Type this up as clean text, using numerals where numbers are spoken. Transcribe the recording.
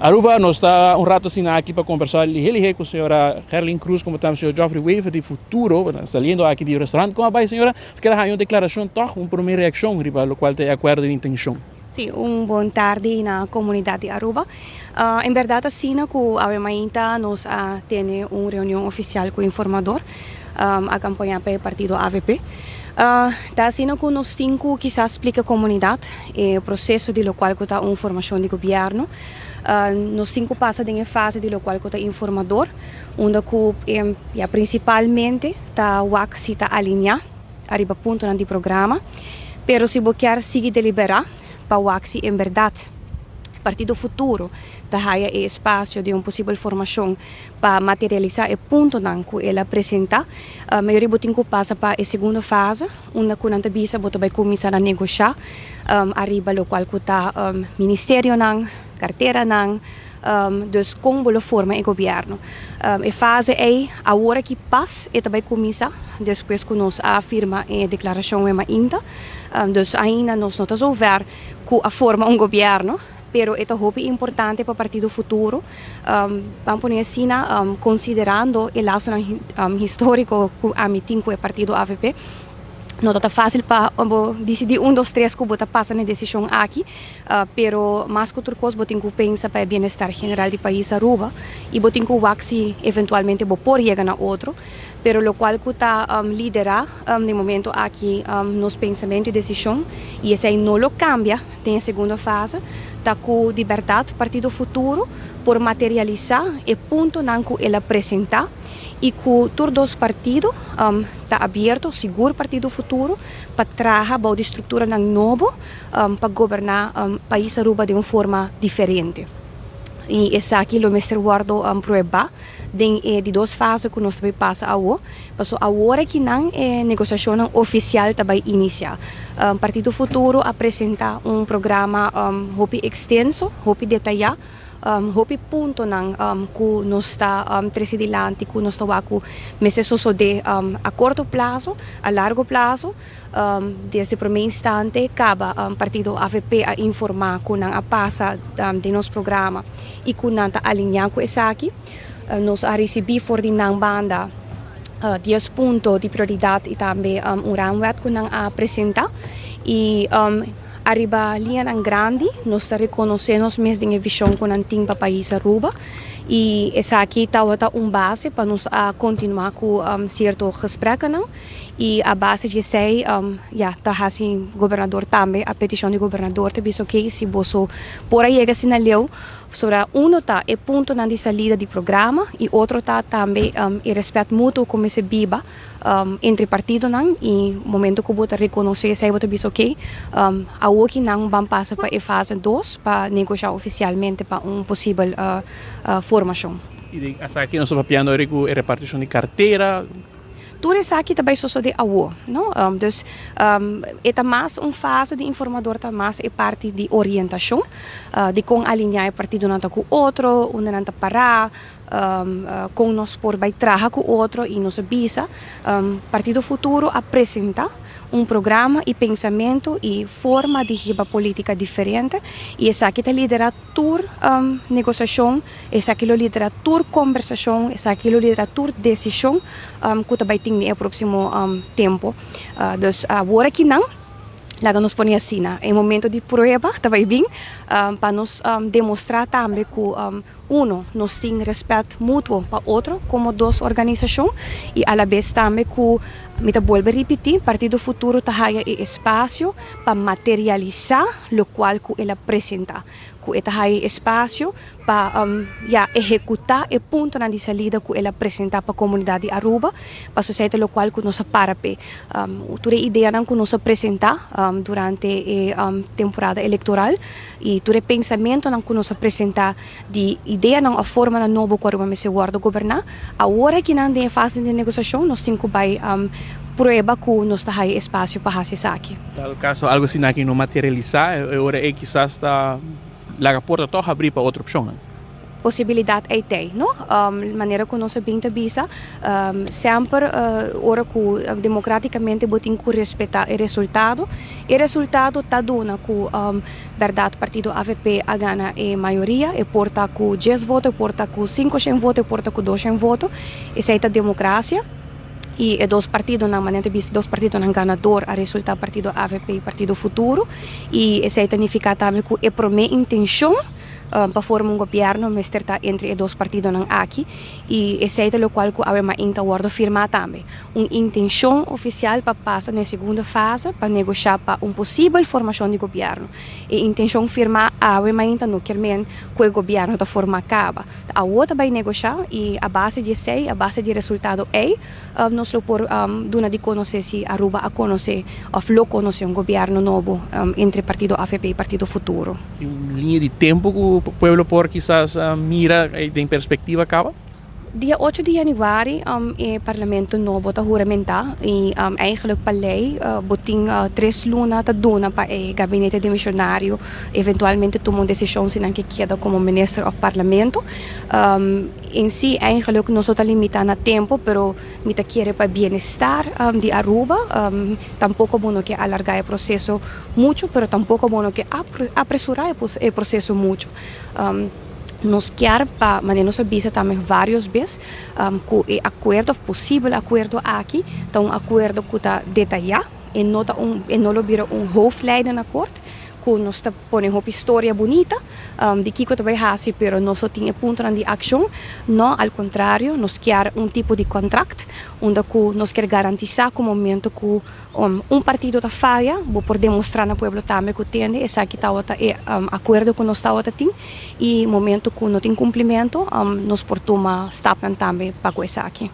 Aruba, nós está um rato assim aqui para conversar com a senhora Herlin Cruz, como também o senhor Geoffrey Waver de Futuro, saindo aqui do restaurante. Como vai, senhora? Quer dar uma declaração, uma primeira reação, para o qual tem acordo de intenção. Sim, boa tarde na comunidade de Aruba. Em verdade, assim, que a Mainta nós tem uma reunião oficial com o informador, a campanha para o partido AVP. Tá assim que nós temos que explicar à comunidade o processo de qual está uma informação de governo. Nós temos que passar em fase de qual está informador, onde principalmente está o que está alinhar, arriba ponto no programa, pero se você quer seguir deliberar, para o que em verdade Partido Futuro daí é espaço de uma possível formação para materializar o ponto que ela apresenta. A maioria tem que passar para a segunda fase, onde quando a bisa vai começar a negociar, arriba o qual está ministério carteira dus como a forma o governo. A fase é a hora que passa e vai começar depois que nós afirma a declaração ainda. Dus ainda nós não estamos a ver com a forma governo, pero é muito importante para o Partido Futuro, vamos poner assim, considerando o laço histórico que a tem com o Partido AVP. Não está fácil para decidir 1, 2, 3 que você passa na decisão aqui, pero mais que outra coisa, você tem que pensar para o bem-estar geral do país Aruba e você tem que ver se eventualmente você pode chegar a outro, pero o qual que está liderar no momento aqui nos pensamentos e decisão e esse aí não lo cambia, tem a segunda fase, está com liberdade Partido Futuro por materializar o ponto que ele apresenta e que todos os partidos está aberto, seguro Partido Futuro, para trabalhar para a estrutura nova para governar o país Aruba de uma forma diferente. E esse aqui o mestre guardo prueba de 2 fases que nós também passa agora. Passou agora que não é negociação oficial também iniciar. Partido Futuro apresenta um programa muito extenso, muito detalhado. Hopi punto que nós está presidente, que nós está com meses de a curto prazo, a largo prazo, desde o primeiro instante, acaba partido AVP a informar que não a passa de nosso programa e que não está alinhado com isso aqui. Nós a recebi for de banda 10 pontos de prioridade e também raamwet que não apresenta e arriba linha grande, nós reconhecemos mesmo a visão que nós temos para o país Aruba e essa aqui está base para nós continuar com certo gesprek e a base de sei está assim governador também a petição do governador te disse que se você por aí chega sinaleu sobre está é ponto na saída do programa e outro está também o respeito mútuo como se biba entre partidos e no momento que você reconhecer sei você disse que a que não vamos passar para a fase 2 para negociar oficialmente para possível formação. E essa aqui nós estamos papiando a repartição de carteira. Tudo isso aqui também só de AO, não? Dus é mais uma fase de informador, tá mais é parte de orientação, de como alinhar o partido com o outro, onde não parar, com nós por vai trabalhar com o outro e nos avisa. Partido Futuro apresenta programa e pensamento e forma de riba política diferente e essa aqui está lidera tour negociação, essa aqui lidera tour conversação, essa aqui lidera tour decisão que também tem no próximo tempo. Dus agora que não, lá nos põe assim, em momento de prova, também bem, para nos demonstrar também que nós temos respeito mútuo para outro, como 2 organizações, e à la vez também que, me vuelvo a repetir, Partido Futuro está espaço para materializar o qual que ele apresenta, que está espaço para executar o ponto de saída que ele apresenta para a comunidade de Aruba, para a sociedade local que nós para toda a ideia que nós apresenta durante a temporada eleitoral e todo o pensamento que nós apresenta de ideia a forma nova que Aruba se guarda governar, agora que não tem fase de negociação, nós temos que prova que nós está espaço para fazer isso aqui. No caso, algo assim que não materializar, agora é quizás está a porta toda abrir para outra opção. possibilidad é ter, não? Maneira como nós bem visa, sempre ora que democraticamente botem que respeitar o resultado. E o resultado está dando que verdade partido AVP a ganha a maioria, e porta com 10 votos, porta com 500 votos, porta com 200 votos. Essa é a democracia. E dois partidos na maneira de dois partidos não ganador a resultado partido AVP e partido Futuro. E essa significa também que é para minha intenção para formar governo, mas está entre os dois partidos aqui. E esse é o qual eu ainda vou firmar também. Uma intenção oficial para passar na segunda fase, para negociar para uma possível formação de governo. E a intenção firmar ainda não quer que o governo da forma acaba. A outra vai negociar e a base de sei, a base de resultado é, nós lo por dona de conhecer se Aruba a conhecer ou lo conhecer um governo novo entre partido AVP e partido Futuro. E uma linha de tempo que o pueblo por quizás mira em perspectiva acaba? Dia 8 de januari o parlamento novo está juramentar e eigenlijk para lei botin 3 lunas está dona para o gabinete de missionário eventualmente tomar uma decisão se não queda como ministro of parlamento. Em si eigenlijk não só está limitado a tempo, pero me está querer para bem-estar de Aruba. Tampouco bom que alargar o processo muito, pero tampouco bom que apressurar o processo muito. Nos quer para, mas nós avisa também várias vezes que o acordo possível acordo aqui, então um acordo que está detalhado e não vira hoofdlijnen akkoord. Que nós está pondo uma história bonita de que vai fazer, pero nós só tem ponto de ação. Não, ao contrário, nós quer tipo de contrato, onde nós quer garantizar que o momento que partido está falha, vou poder demonstrar no povo também que tem esse aqui está acordo que nós está tem e momento que não tem cumprimento, nós por tomar step também para isso aqui.